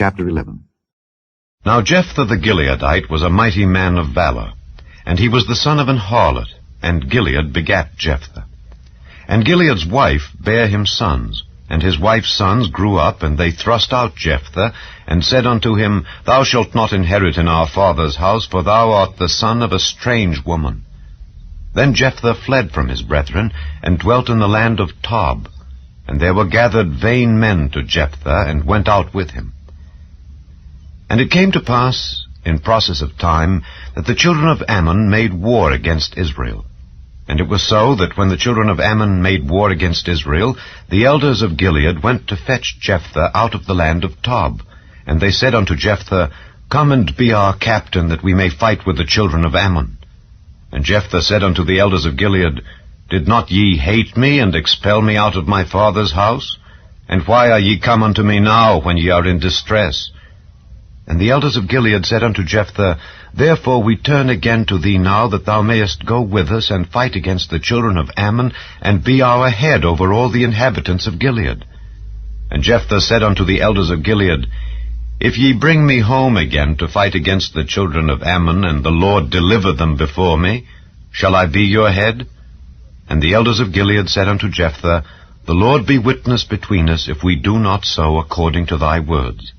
Chapter 11. Now Jephthah the Gileadite was a mighty man of valor, and he was the son of an harlot, and Gilead begat Jephthah. And Gilead's wife bare him sons, and his wife's sons grew up, and they thrust out Jephthah, and said unto him, Thou shalt not inherit in our father's house, for thou art the son of a strange woman. Then Jephthah fled from his brethren, and dwelt in the land of Tob. And there were gathered vain men to Jephthah, and went out with him. And it came to pass, in process of time, that the children of Ammon made war against Israel. And it was so that when the children of Ammon made war against Israel, the elders of Gilead went to fetch Jephthah out of the land of Tob. And they said unto Jephthah, Come and be our captain, that we may fight with the children of Ammon. And Jephthah said unto the elders of Gilead, Did not ye hate me, and expel me out of my father's house? And why are ye come unto me now, when ye are in distress? And the elders of Gilead said unto Jephthah, Therefore we turn again to thee now, that thou mayest go with us, and fight against the children of Ammon, and be our head over all the inhabitants of Gilead. And Jephthah said unto the elders of Gilead, If ye bring me home again to fight against the children of Ammon, and the Lord deliver them before me, shall I be your head? And the elders of Gilead said unto Jephthah, The Lord be witness between us, if we do not so according to thy words.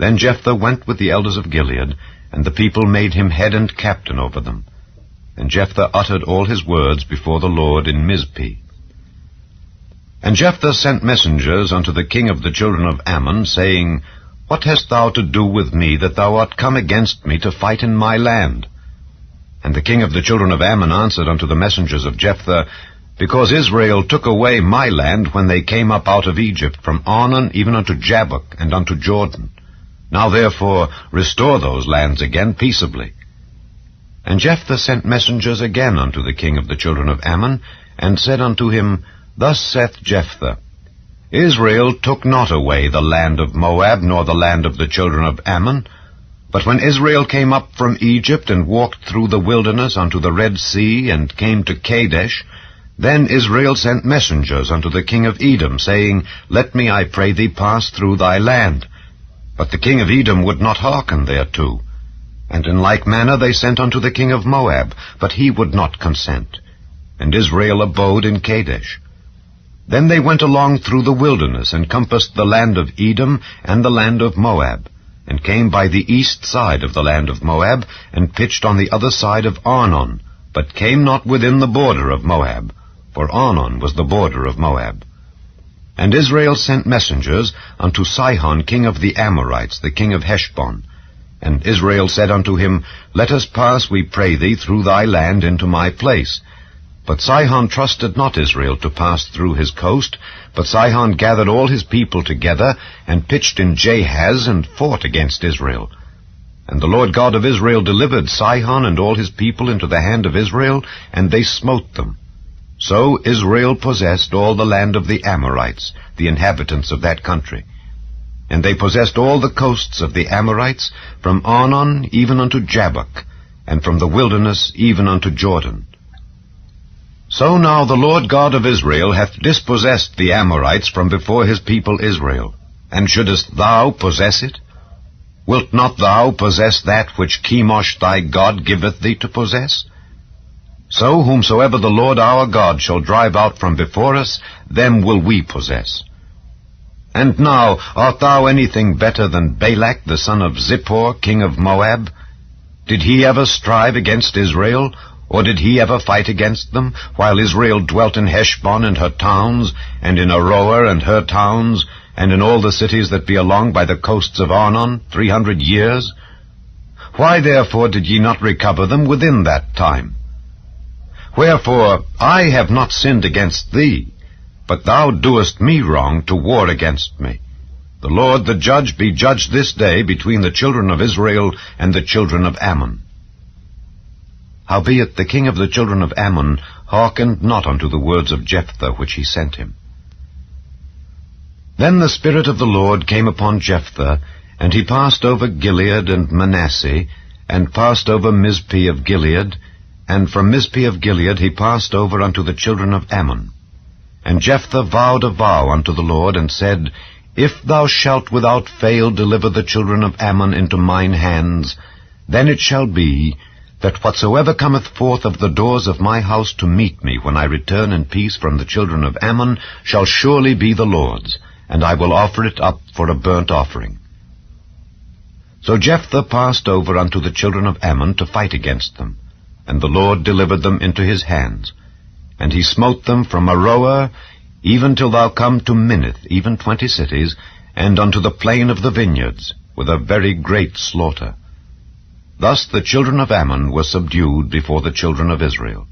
Then Jephthah went with the elders of Gilead, and the people made him head and captain over them. And Jephthah uttered all his words before the Lord in Mizpeh. And Jephthah sent messengers unto the king of the children of Ammon, saying, What hast thou to do with me, that thou art come against me to fight in my land? And the king of the children of Ammon answered unto the messengers of Jephthah, Because Israel took away my land when they came up out of Egypt, from Arnon even unto Jabbok, and unto Jordan. Now therefore restore those lands again peaceably. And Jephthah sent messengers again unto the king of the children of Ammon, and said unto him, Thus saith Jephthah, Israel took not away the land of Moab, nor the land of the children of Ammon. But when Israel came up from Egypt, and walked through the wilderness unto the Red Sea, and came to Kadesh, then Israel sent messengers unto the king of Edom, saying, Let me, I pray thee, pass through thy land. But the king of Edom would not hearken thereto. And in like manner they sent unto the king of Moab, but he would not consent. And Israel abode in Kadesh. Then they went along through the wilderness, and compassed the land of Edom and the land of Moab, and came by the east side of the land of Moab, and pitched on the other side of Arnon, but came not within the border of Moab, for Arnon was the border of Moab. And Israel sent messengers unto Sihon king of the Amorites, the king of Heshbon. And Israel said unto him, Let us pass, we pray thee, through thy land into my place. But Sihon trusted not Israel to pass through his coast, but Sihon gathered all his people together, and pitched in Jahaz, and fought against Israel. And the Lord God of Israel delivered Sihon and all his people into the hand of Israel, and they smote them. So Israel possessed all the land of the Amorites, the inhabitants of that country. And they possessed all the coasts of the Amorites, from Arnon even unto Jabbok, and from the wilderness even unto Jordan. So now the Lord God of Israel hath dispossessed the Amorites from before his people Israel. And shouldest thou possess it? Wilt not thou possess that which Chemosh thy God giveth thee to possess? So whomsoever the Lord our God shall drive out from before us, them will we possess. And now art thou anything better than Balak the son of Zippor, king of Moab? Did he ever strive against Israel, or did he ever fight against them, while Israel dwelt in Heshbon and her towns, and in Aroer and her towns, and in all the cities that be along by the coasts of Arnon 300 years? Why therefore did ye not recover them within that time? Wherefore I have not sinned against thee, but thou doest me wrong to war against me. The Lord the judge be judged this day between the children of Israel and the children of Ammon. Howbeit the king of the children of Ammon hearkened not unto the words of Jephthah which he sent him. Then the Spirit of the Lord came upon Jephthah, and he passed over Gilead and Manasseh, and passed over Mizpeh of Gilead, and from Mizpeh of Gilead he passed over unto the children of Ammon. And Jephthah vowed a vow unto the Lord, and said, If thou shalt without fail deliver the children of Ammon into mine hands, then it shall be, that whatsoever cometh forth of the doors of my house to meet me when I return in peace from the children of Ammon shall surely be the Lord's, and I will offer it up for a burnt offering. So Jephthah passed over unto the children of Ammon to fight against them, and the Lord delivered them into his hands. And he smote them from Aroer even till thou come to Minnith, even 20 cities, and unto the plain of the vineyards, with a very great slaughter. Thus the children of Ammon were subdued before the children of Israel.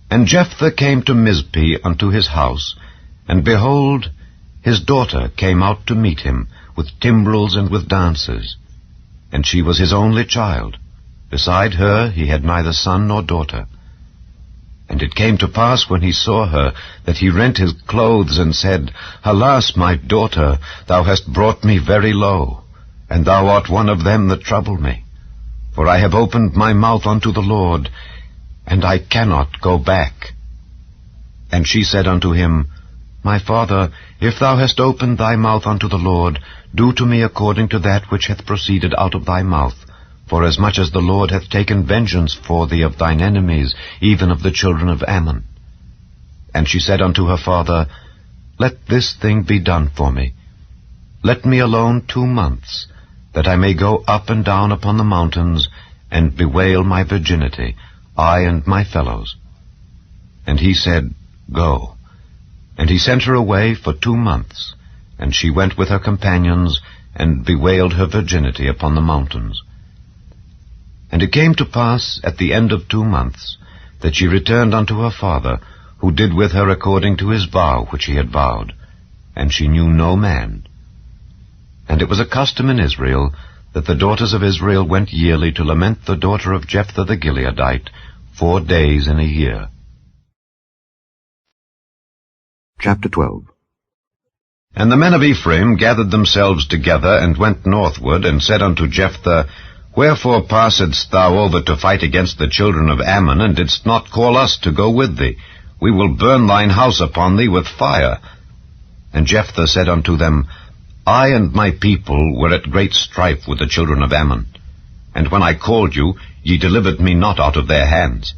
And Jephthah came to Mizpeh unto his house, and behold, his daughter came out to meet him, with timbrels and with dances. And she was his only child. Beside her he had neither son nor daughter. And it came to pass, when he saw her, that he rent his clothes, and said, Alas, my daughter, thou hast brought me very low, and thou art one of them that trouble me. For I have opened my mouth unto the Lord, and I cannot go back. And she said unto him, My father, if thou hast opened thy mouth unto the Lord, do to me according to that which hath proceeded out of thy mouth, forasmuch as the Lord hath taken vengeance for thee of thine enemies, even of the children of Ammon. And she said unto her father, Let this thing be done for me. Let me alone 2 months, that I may go up and down upon the mountains, and bewail my virginity, I and my fellows. And he said, Go. And he sent her away for 2 months, and she went with her companions, and bewailed her virginity upon the mountains. And it came to pass at the end of 2 months, that she returned unto her father, who did with her according to his vow which he had vowed, and she knew no man. And it was a custom in Israel, that the daughters of Israel went yearly to lament the daughter of Jephthah the Gileadite 4 days in a year. Chapter 12. And the men of Ephraim gathered themselves together, and went northward, and said unto Jephthah, Wherefore passedst thou over to fight against the children of Ammon, and didst not call us to go with thee? We will burn thine house upon thee with fire. And Jephthah said unto them, I and my people were at great strife with the children of Ammon. And when I called you, ye delivered me not out of their hands.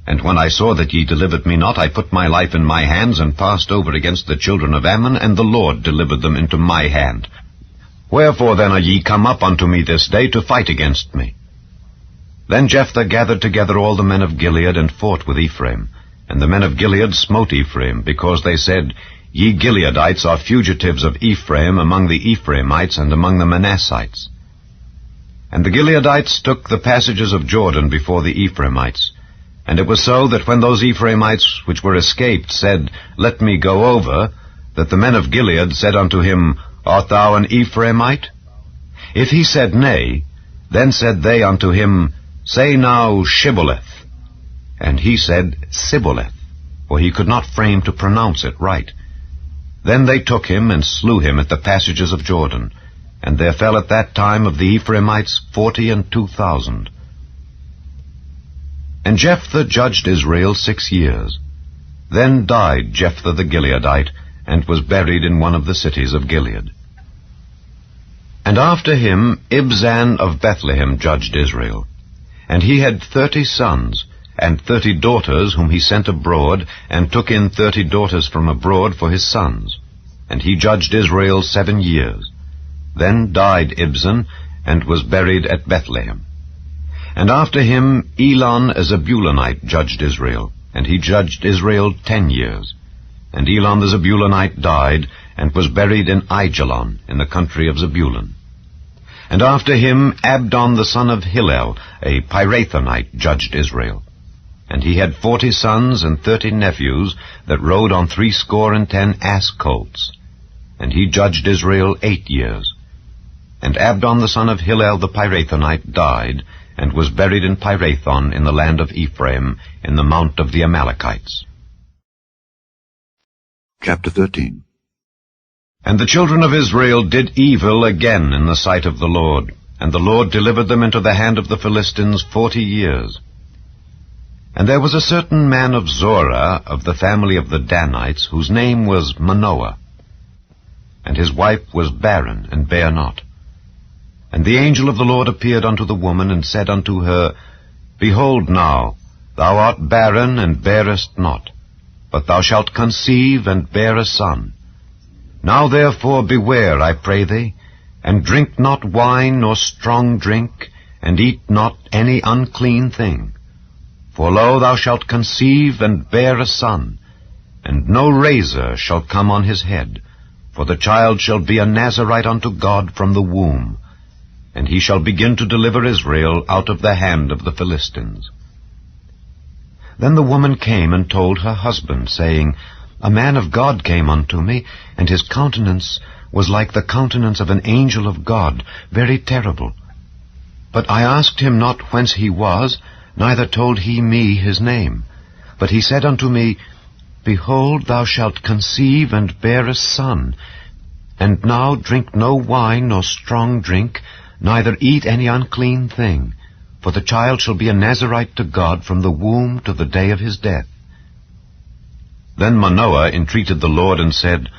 And when I saw that ye delivered me not, I put my life in my hands, and passed over against the children of Ammon, and the Lord delivered them into my hand. Wherefore then are ye come up unto me this day to fight against me? Then Jephthah gathered together all the men of Gilead, and fought with Ephraim. And the men of Gilead smote Ephraim, because they said, Ye Gileadites are fugitives of Ephraim among the Ephraimites and among the Manassites. And the Gileadites took the passages of Jordan before the Ephraimites. And it was so that when those Ephraimites which were escaped said, Let me go over, that the men of Gilead said unto him, Art thou an Ephraimite? If he said Nay, then said they unto him, Say now Shibboleth. And he said Sibboleth, for he could not frame to pronounce it right. Then they took him, and slew him at the passages of Jordan. And there fell at that time of the Ephraimites 42,000. And Jephthah judged Israel 6 years. Then died Jephthah the Gileadite, and was buried in one of the cities of Gilead. And after him Ibzan of Bethlehem judged Israel. And he had 30 sons, and 30 daughters whom he sent abroad, and took in 30 daughters from abroad for his sons. And he judged Israel 7 years. Then died Ibzan, and was buried at Bethlehem. And after him Elon a Zebulunite judged Israel, and he judged Israel 10 years. And Elon the Zebulunite died, and was buried in Aijalon, in the country of Zebulun. And after him Abdon the son of Hillel, a Pirathonite, judged Israel. And he had 40 sons and 30 nephews, that rode on 70 ass colts. And he judged Israel 8 years. And Abdon the son of Hillel the Pirathonite died, and was buried in Pirathon in the land of Ephraim, in the mount of the Amalekites. Chapter 13. And the children of Israel did evil again in the sight of the Lord, and the Lord delivered them into the hand of the Philistines 40 years. And there was a certain man of Zorah, of the family of the Danites, whose name was Manoah. and his wife was barren, and bare not. And the angel of the Lord appeared unto the woman, and said unto her, Behold now, thou art barren, and bearest not, but thou shalt conceive, and bear a son. Now therefore beware, I pray thee, and drink not wine nor strong drink, and eat not any unclean thing. For lo, thou shalt conceive, and bear a son, and no razor shall come on his head, for the child shall be a Nazarite unto God from the womb, and he shall begin to deliver Israel out of the hand of the Philistines. Then the woman came and told her husband, saying, A man of God came unto me, and his countenance was like the countenance of an angel of God, very terrible. But I asked him not whence he was, neither told he me his name. But he said unto me, Behold, thou shalt conceive, and bear a son, and now drink no wine nor strong drink, neither eat any unclean thing, for the child shall be a Nazarite to God from the womb to the day of his death. Then Manoah entreated the Lord, and said,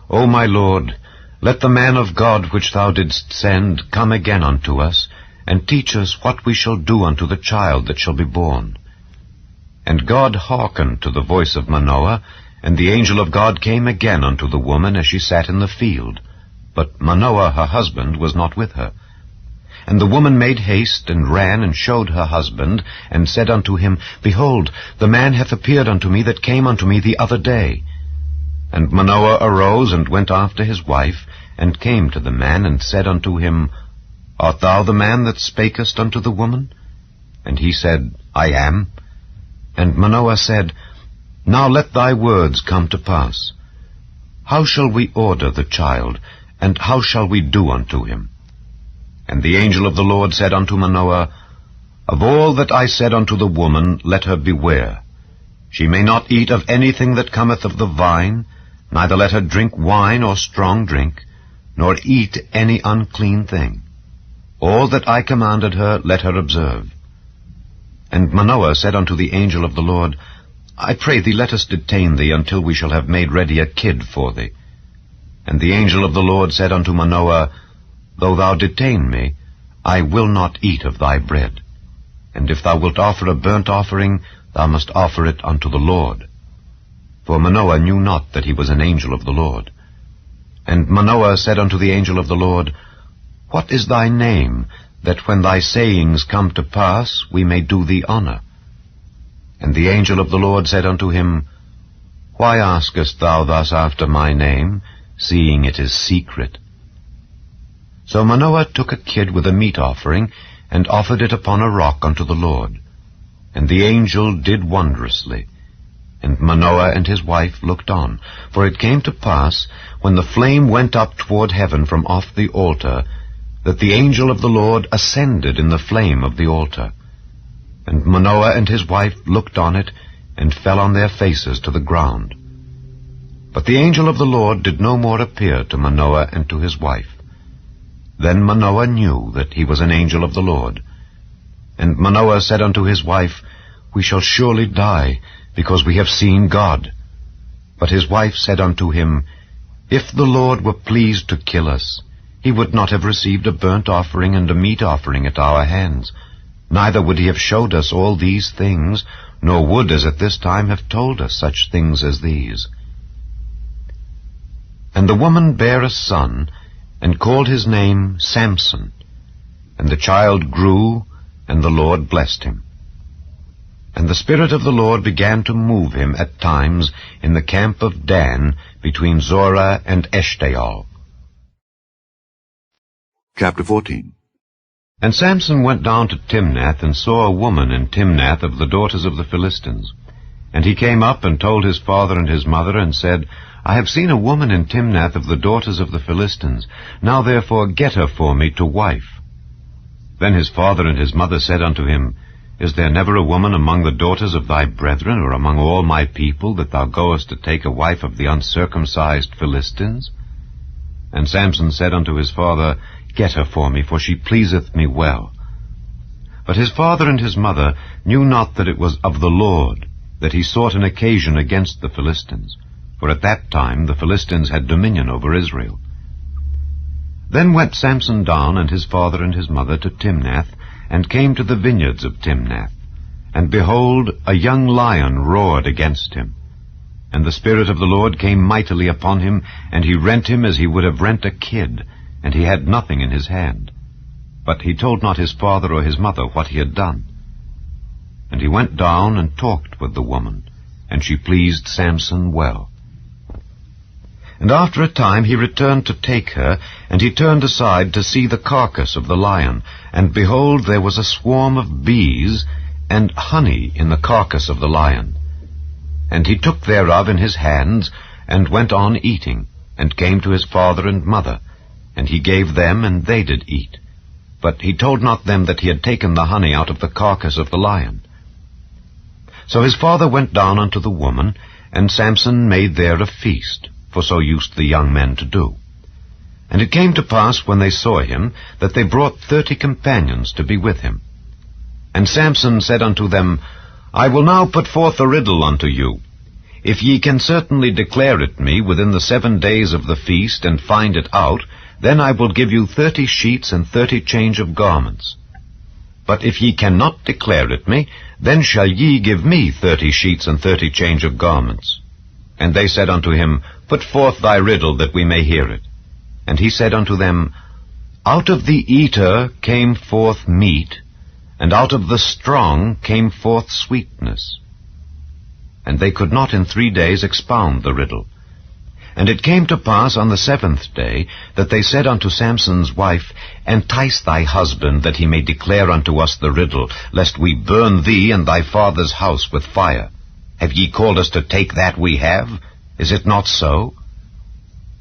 O my Lord, let the man of God which thou didst send come again unto us, and teach us what we shall do unto the child that shall be born. And God hearkened to the voice of Manoah, and the angel of God came again unto the woman as she sat in the field. But Manoah her husband was not with her. And the woman made haste, and ran, and showed her husband, and said unto him, Behold, the man hath appeared unto me that came unto me the other day. And Manoah arose, and went after his wife, and came to the man, and said unto him, Art thou the man that spakest unto the woman? And he said, I am. And Manoah said, Now let thy words come to pass. How shall we order the child, and how shall we do unto him? And the angel of the Lord said unto Manoah, Of all that I said unto the woman, let her beware. She may not eat of anything that cometh of the vine, neither let her drink wine or strong drink, nor eat any unclean thing. All that I commanded her, let her observe. And Manoah said unto the angel of the Lord, I pray thee, let us detain thee until we shall have made ready a kid for thee. And the angel of the Lord said unto Manoah, Though thou detain me, I will not eat of thy bread. And if thou wilt offer a burnt offering, thou must offer it unto the Lord. For Manoah knew not that he was an angel of the Lord. And Manoah said unto the angel of the Lord, What is thy name, that when thy sayings come to pass, we may do thee honor? And the angel of the Lord said unto him, Why askest thou thus after my name, seeing it is secret? So Manoah took a kid with a meat offering, and offered it upon a rock unto the Lord. And the angel did wondrously. And Manoah and his wife looked on. For it came to pass, when the flame went up toward heaven from off the altar, that the angel of the Lord ascended in the flame of the altar. And Manoah and his wife looked on it, and fell on their faces to the ground. But the angel of the Lord did no more appear to Manoah and to his wife. Then Manoah knew that he was an angel of the Lord. And Manoah said unto his wife, We shall surely die, because we have seen God. But his wife said unto him, If the Lord were pleased to kill us, he would not have received a burnt offering and a meat offering at our hands, neither would he have showed us all these things, nor would, as at this time, have told us such things as these. And the woman bare a son, and called his name Samson. And the child grew, and the Lord blessed him. And the Spirit of the Lord began to move him at times in the camp of Dan, between Zorah and Eshtaol. Chapter 14. And Samson went down to Timnath, and saw a woman in Timnath of the daughters of the Philistines. And he came up and told his father and his mother, and said, I have seen a woman in Timnath of the daughters of the Philistines. Now therefore get her for me to wife. Then his father and his mother said unto him, Is there never a woman among the daughters of thy brethren, or among all my people, that thou goest to take a wife of the uncircumcised Philistines? And Samson said unto his father, Get her for me, for she pleaseth me well. But his father and his mother knew not that it was of the Lord, that he sought an occasion against the Philistines. For at that time the Philistines had dominion over Israel. Then went Samson down and his father and his mother to Timnath, and came to the vineyards of Timnath. And behold, a young lion roared against him. And the Spirit of the Lord came mightily upon him, and he rent him as he would have rent a kid, and he had nothing in his hand. But he told not his father or his mother what he had done. And he went down and talked with the woman, and she pleased Samson well. And after a time he returned to take her, and he turned aside to see the carcass of the lion, and behold, there was a swarm of bees and honey in the carcass of the lion. And he took thereof in his hands, and went on eating, and came to his father and mother, and he gave them, and they did eat. But he told not them that he had taken the honey out of the carcass of the lion. So his father went down unto the woman, and Samson made there a feast, for so used the young men to do. And it came to pass, when they saw him, that they brought 30 companions to be with him. And Samson said unto them, I will now put forth a riddle unto you. If ye can certainly declare it me within the 7 days of the feast, and find it out, then I will give you 30 sheets and 30 change of garments. But if ye cannot declare it me, then shall ye give me 30 sheets and 30 change of garments. And they said unto him, Put forth thy riddle, that we may hear it. And he said unto them, Out of the eater came forth meat, and out of the strong came forth sweetness. And they could not in 3 days expound the riddle. And it came to pass on the 7th day, that they said unto Samson's wife, Entice thy husband, that he may declare unto us the riddle, lest we burn thee and thy father's house with fire. Have ye called us to take that we have? Is it not so?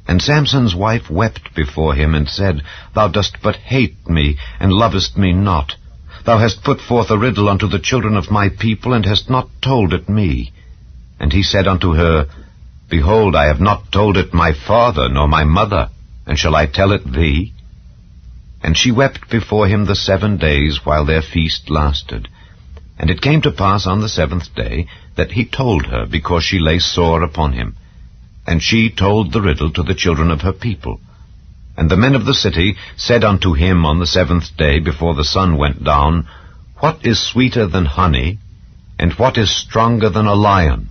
And Samson's wife wept before him, and said, Thou dost but hate me, and lovest me not. Thou hast put forth a riddle unto the children of my people, and hast not told it me. And he said unto her, Behold, I have not told it my father nor my mother, and shall I tell it thee? And she wept before him the 7 days while their feast lasted. And it came to pass on the 7th day that he told her, because she lay sore upon him. And she told the riddle to the children of her people. And the men of the city said unto him on the 7th day, before the sun went down, What is sweeter than honey, and what is stronger than a lion?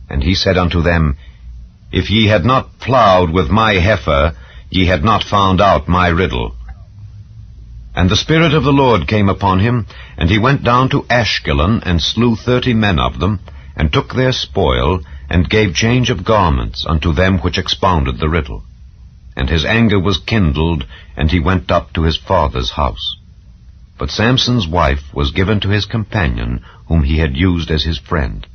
And he said unto them, If ye had not plowed with my heifer, ye had not found out my riddle. And the Spirit of the Lord came upon him, and he went down to Ashkelon, and slew 30 men of them, and took their spoil, and gave change of garments unto them which expounded the riddle. And his anger was kindled, and he went up to his father's house. But Samson's wife was given to his companion, whom he had used as his friend.